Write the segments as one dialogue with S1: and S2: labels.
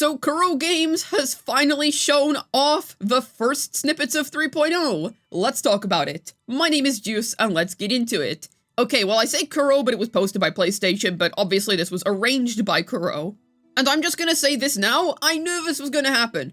S1: So Kuro Games has finally shown off the first snippets of 3.0. Let's talk about it. My name is Juice, and let's get into it. Okay, well I say Kuro, but it was posted by PlayStation, but obviously this was arranged by Kuro. And I'm just gonna say this now, I knew this was gonna happen.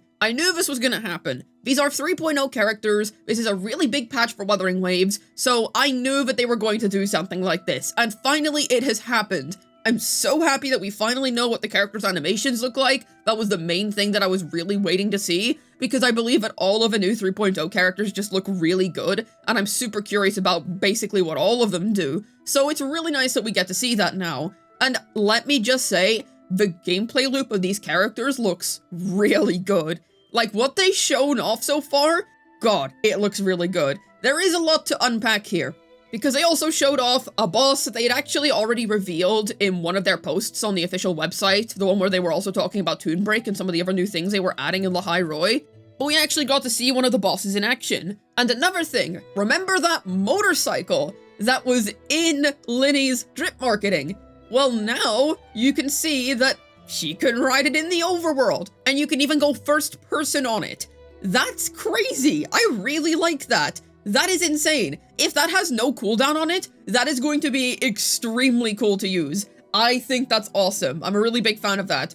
S1: These are 3.0 characters, this is a really big patch for Wuthering Waves, so I knew that they were going to do something like this, and finally it has happened. I'm so happy that we finally know what the characters' animations look like. That was the main thing that I was really waiting to see, because I believe that all of the new 3.0 characters just look really good, and I'm super curious about basically what all of them do. So it's really nice that we get to see that now. And let me just say, the gameplay loop of these characters looks really good. Like, what they've shown off so far, God, it looks really good. There is a lot to unpack here, because they also showed off a boss that they had actually already revealed in one of their posts on the official website, the one where they were also talking about Toon Break and some of the other new things they were adding in Lahai Roi. But we actually got to see one of the bosses in action. And another thing, remember that motorcycle that was in Linny's drip marketing? Well, now you can see that she can ride it in the overworld, and you can even go first person on it. That's crazy. I really like that. That is insane. If that has no cooldown on it, that is going to be extremely cool to use. I think that's awesome. I'm a really big fan of that.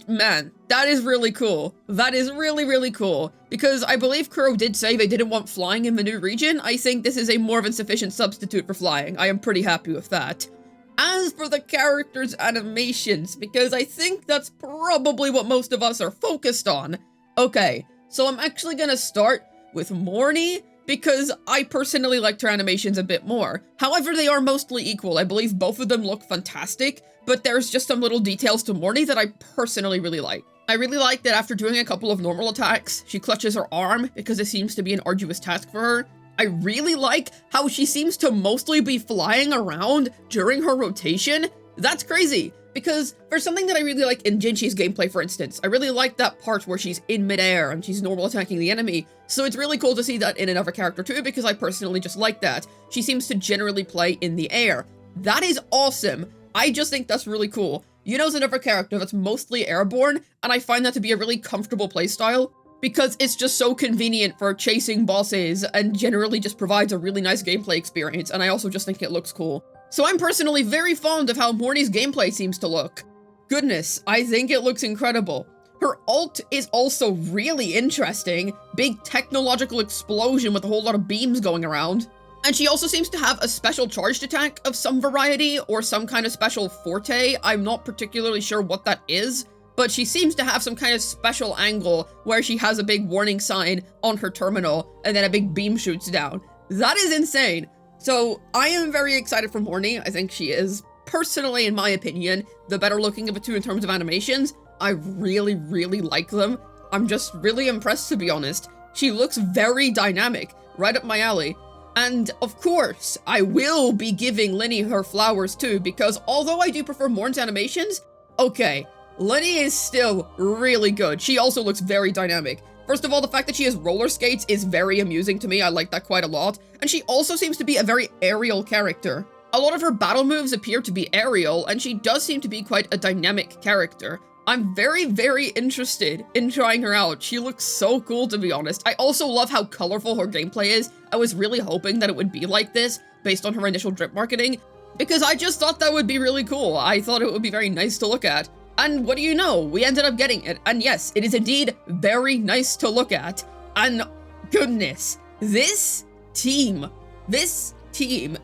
S1: Man, that is really cool. That is really, really cool. Because I believe Kuro did say they didn't want flying in the new region. I think this is a more than sufficient substitute for flying. I am pretty happy with that. As for the characters' animations, because I think that's probably what most of us are focused on. Okay, so I'm actually gonna start with Morny, because I personally liked her animations a bit more. However, they are mostly equal. I believe both of them look fantastic, but there's just some little details to Morny that I personally really like. I really like that after doing a couple of normal attacks, she clutches her arm, because it seems to be an arduous task for her. I really like how she seems to mostly be flying around during her rotation. That's crazy, because there's something that I really like in Jinchi's gameplay, for instance. I really like that part where she's in midair and she's normal attacking the enemy, so it's really cool to see that in another character too, because I personally just like that. She seems to generally play in the air. That is awesome. I just think that's really cool. Yuno's another character that's mostly airborne, and I find that to be a really comfortable playstyle, because it's just so convenient for chasing bosses and generally just provides a really nice gameplay experience, and I also just think it looks cool. So I'm personally very fond of how Morny's gameplay seems to look. Goodness, I think it looks incredible. Her ult is also really interesting. Big technological explosion with a whole lot of beams going around. And she also seems to have a special charged attack of some variety, or some kind of special forte. I'm not particularly sure what that is, but she seems to have some kind of special angle where she has a big warning sign on her terminal, and then a big beam shoots down. That is insane. So I am very excited for Morny. I think she is, personally, in my opinion, the better looking of the two in terms of animations. I really, really like them. I'm just really impressed, to be honest. She looks very dynamic, right up my alley. And of course, I will be giving Linny her flowers too, because although I do prefer Morn's animations, okay, Linny is still really good. She also looks very dynamic. First of all, the fact that she has roller skates is very amusing to me. I like that quite a lot. And she also seems to be a very aerial character. A lot of her battle moves appear to be aerial, and she does seem to be quite a dynamic character. I'm very, very interested in trying her out. She looks so cool, to be honest. I also love how colorful her gameplay is. I was really hoping that it would be like this, based on her initial drip marketing, because I just thought that would be really cool. I thought it would be very nice to look at. And what do you know? We ended up getting it. And yes, it is indeed very nice to look at. And goodness, this team,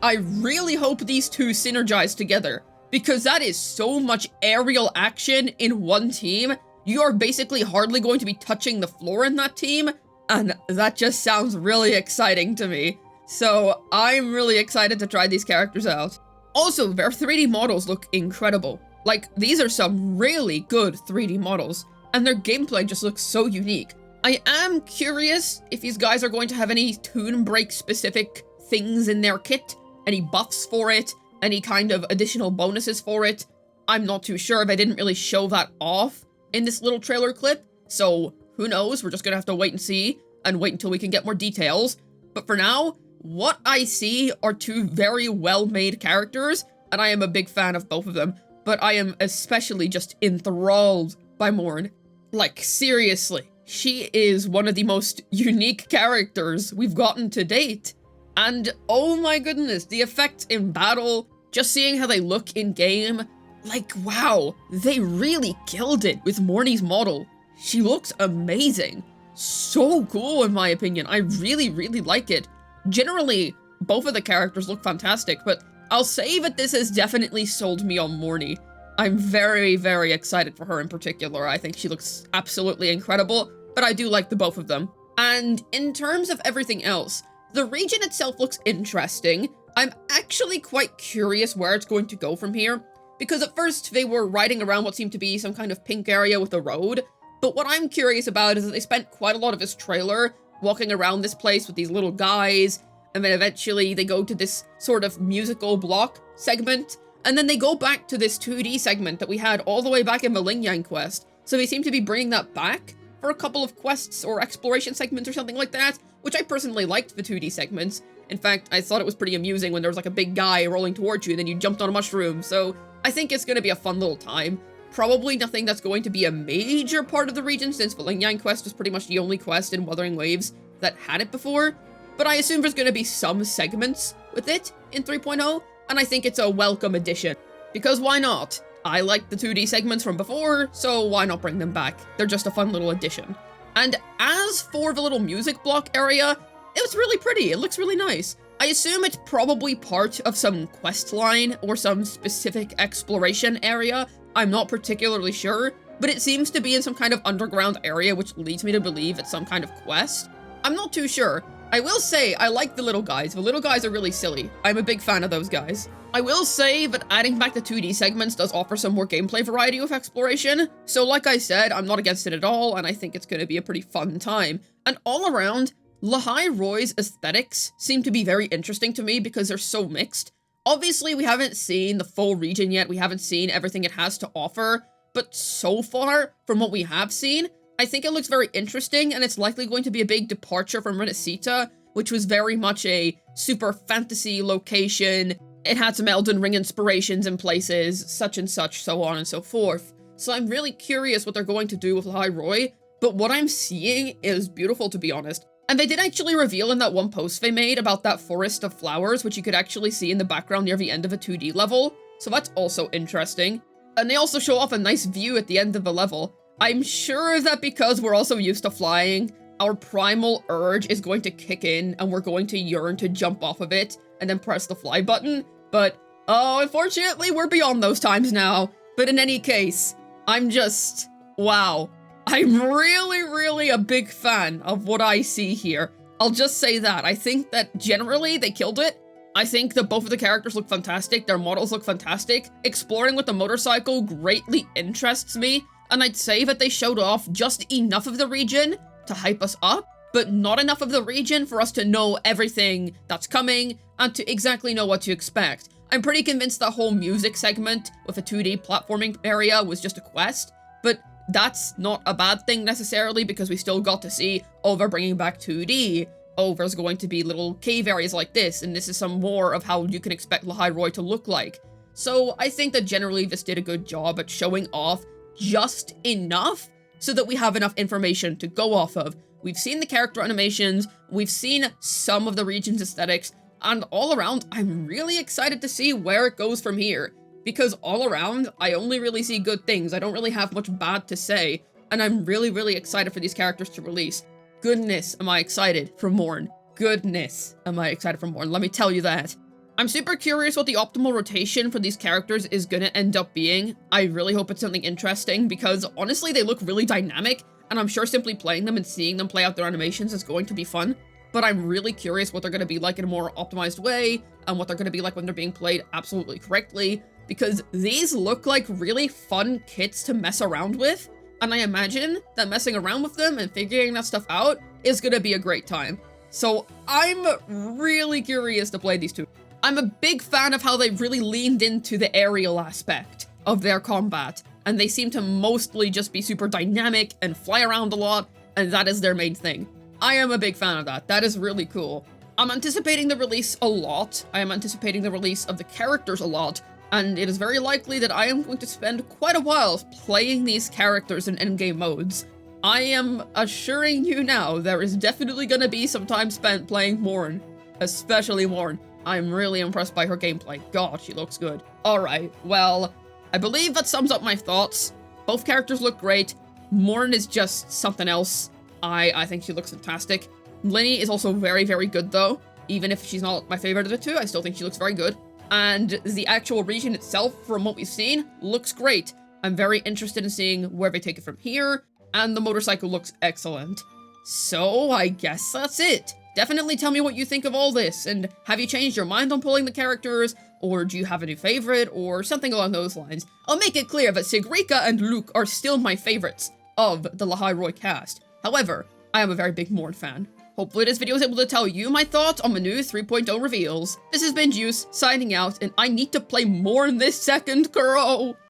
S1: I really hope these two synergize together, because that is so much aerial action in one team. You are basically hardly going to be touching the floor in that team, and that just sounds really exciting to me. So I'm really excited to try these characters out. Also, their 3D models look incredible. Like, these are some really good 3D models, and their gameplay just looks so unique. I am curious if these guys are going to have any Toon Break specific things in their kit, any buffs for it, any kind of additional bonuses for it. I'm not too sure. They didn't really show that off in this little trailer clip, so who knows? We're just gonna have to wait and see, and wait until we can get more details. But for now, what I see are two very well-made characters, and I am a big fan of both of them. But I am especially just enthralled by Morn. Like, seriously, she is one of the most unique characters we've gotten to date. And oh my goodness, the effects in battle, just seeing how they look in game, like, wow, they really killed it with Morny's model. She looks amazing. So cool, in my opinion. I really, really like it. Generally, both of the characters look fantastic, but I'll say that this has definitely sold me on Morny. I'm very, very excited for her in particular. I think she looks absolutely incredible, but I do like the both of them. And in terms of everything else, the region itself looks interesting. I'm actually quite curious where it's going to go from here, because at first they were riding around what seemed to be some kind of pink area with a road, but what I'm curious about is that they spent quite a lot of this trailer walking around this place with these little guys, and then eventually they go to this sort of musical block segment, and then they go back to this 2D segment that we had all the way back in the Ling Yang quest. So they seem to be bringing that back for a couple of quests or exploration segments or something like that, which I personally liked the 2D segments. In fact, I thought it was pretty amusing when there was like a big guy rolling towards you and then you jumped on a mushroom, so I think it's going to be a fun little time. Probably nothing that's going to be a major part of the region, since the Ling Yang quest was pretty much the only quest in Wuthering Waves that had it before, but I assume there's going to be some segments with it in 3.0, and I think it's a welcome addition. Because why not? I like the 2D segments from before, so why not bring them back? They're just a fun little addition. And as for the little music block area, it was really pretty. It looks really nice. I assume it's probably part of some quest line or some specific exploration area. I'm not particularly sure, but it seems to be in some kind of underground area, which leads me to believe it's some kind of quest. I'm not too sure. I will say I like the little guys. The little guys are really silly. I'm a big fan of those guys. I will say that adding back the 2D segments does offer some more gameplay variety with exploration. So like I said, I'm not against it at all, and I think it's going to be a pretty fun time. And all around, Lahai Roy's aesthetics seem to be very interesting to me because they're so mixed. Obviously, we haven't seen the full region yet. We haven't seen everything it has to offer. But so far, from what we have seen, I think it looks very interesting, and it's likely going to be a big departure from Renacita, which was very much a super fantasy location. It had some Elden Ring inspirations in places, such and such, so on and so forth. So I'm really curious what they're going to do with Lahai Roy, but what I'm seeing is beautiful, to be honest. And they did actually reveal in that one post they made about that forest of flowers, which you could actually see in the background near the end of a 2D level, so that's also interesting. And they also show off a nice view at the end of the level. I'm sure that because we're also used to flying, our primal urge is going to kick in and we're going to yearn to jump off of it and then press the fly button, but oh, unfortunately we're beyond those times now. But in any case, I'm just, wow. I'm really a big fan of what I see here. I'll just say that. I think that generally they killed it. I think that both of the characters look fantastic. Their models look fantastic. Exploring with the motorcycle greatly interests me. And I'd say that they showed off just enough of the region to hype us up, but not enough of the region for us to know everything that's coming and to exactly know what to expect. I'm pretty convinced that whole music segment with a 2D platforming area was just a quest, but that's not a bad thing necessarily because we still got to see, oh, they're bringing back 2D. Oh, there's going to be little cave areas like this, and this is some more of how you can expect Lahai Roy to look like. So I think that generally this did a good job at showing off just enough so that we have enough information to go off of. We've seen the character animations, we've seen some of the region's aesthetics, and all around, I'm really excited to see where it goes from here. Because all around, I only really see good things. I don't really have much bad to say, and I'm really excited for these characters to release. Goodness, am I excited for Morn. Goodness, am I excited for Morn. Let me tell you that. I'm super curious what the optimal rotation for these characters is gonna end up being. I really hope it's something interesting because honestly, they look really dynamic, and I'm sure simply playing them and seeing them play out their animations is going to be fun. But I'm really curious what they're gonna be like in a more optimized way, and what they're gonna be like when they're being played absolutely correctly, because these look like really fun kits to mess around with, and I imagine that messing around with them and figuring that stuff out is gonna be a great time. So I'm really curious to play these two. I'm a big fan of how they really leaned into the aerial aspect of their combat, and they seem to mostly just be super dynamic and fly around a lot, and that is their main thing. I am a big fan of that. That is really cool. I'm anticipating the release a lot. I am anticipating the release of the characters a lot. and it is very likely that I am going to spend quite a while playing these characters in endgame modes. I am assuring you now, there is definitely gonna be some time spent playing Morn, especially Morn. I'm really impressed by her gameplay. God, she looks good. Alright, well, I believe that sums up my thoughts. Both characters look great. Morn is just something else. I think she looks fantastic. Linny is also very, very good though. Even if she's not my favorite of the two, I still think she looks very good. And the actual region itself, from what we've seen, looks great. I'm very interested in seeing where they take it from here, and the motorcycle looks excellent. So, I guess that's it. Definitely tell me what you think of all this, and have you changed your mind on pulling the characters, or do you have a new favorite, or something along those lines. I'll make it clear that Sigrika and Luke are still my favorites of the Lahai Roy cast. However, I am a very big Morn fan. Hopefully this video was able to tell you my thoughts on the new 3.0 reveals. This has been Juice, signing out, and I need to play Morn this second, Kuro!